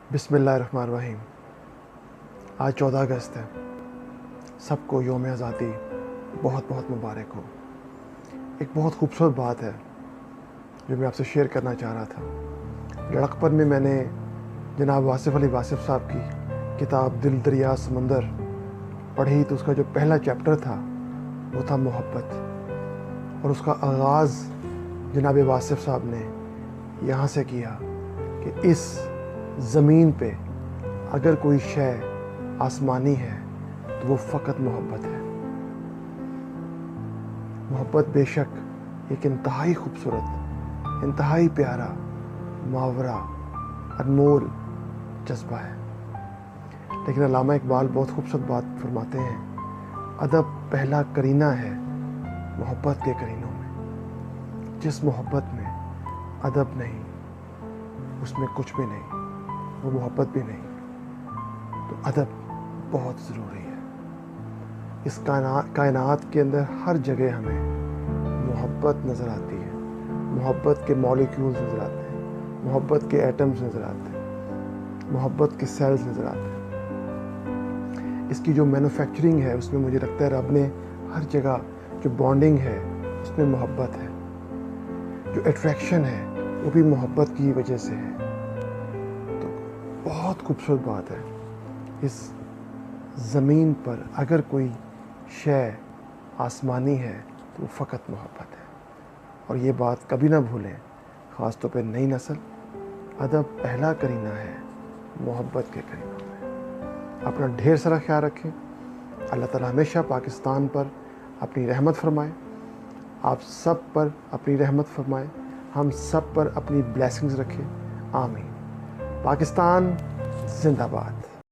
बिस्मिल्लाहिर्रहमानिर्रहीम। आज 14 अगस्त है। सबको यौम आज़ादी बहुत बहुत मुबारक हो। एक बहुत खूबसूरत बात है जो मैं आपसे शेयर करना चाह रहा था। लड़कपन में मैंने जनाब आसिफ अली वासिफ साहब की किताब दिल दरिया समंदर पढ़ी तो उसका जो पहला चैप्टर था वो था मोहब्बत, और उसका आगाज़ जनाब वासिफ साहब ने यहाँ से किया कि इस ज़मीन पे अगर कोई शय आसमानी है तो वो फ़कत मोहब्बत है। मोहब्बत बेशक एक इंतहाई खूबसूरत, इंतहाई प्यारा, मावरा, अनमोल जज्बा है। लेकिन अल्लामा इकबाल बहुत खूबसूरत बात फरमाते हैं, अदब पहला करीना है मोहब्बत के करीनों में। जिस मोहब्बत में अदब नहीं उसमें कुछ भी नहीं, वो मोहब्बत भी नहीं। तो अदब बहुत ज़रूरी है। इस कायनात के अंदर हर जगह हमें मोहब्बत नज़र आती है। मोहब्बत के मॉलिक्यूल्स नज़र आते हैं, मोहब्बत के एटम्स नज़र आते हैं, मोहब्बत के सेल्स नज़र आते हैं। इसकी जो मैन्युफैक्चरिंग है उसमें मुझे लगता है रब ने हर जगह जो बॉन्डिंग है उसमें मोहब्बत है, जो अट्रैक्शन है वो भी मोहब्बत की वजह से है। तो बहुत खूबसूरत बात है, इस ज़मीन पर अगर कोई शय आसमानी है तो वो फ़कत मोहब्बत है। और ये बात कभी ना भूलें, ख़ास तौर पे नई नस्ल। अदब पहला करीना है मोहब्बत के करीनों में। अपना ढेर सारा ख्याल रखें। अल्लाह ताला हमेशा पाकिस्तान पर अपनी रहमत फरमाए, आप सब पर अपनी रहमत फरमाए, हम सब पर अपनी ब्लेसिंग्स रखें। आमीन। पाकिस्तान जिंदाबाद।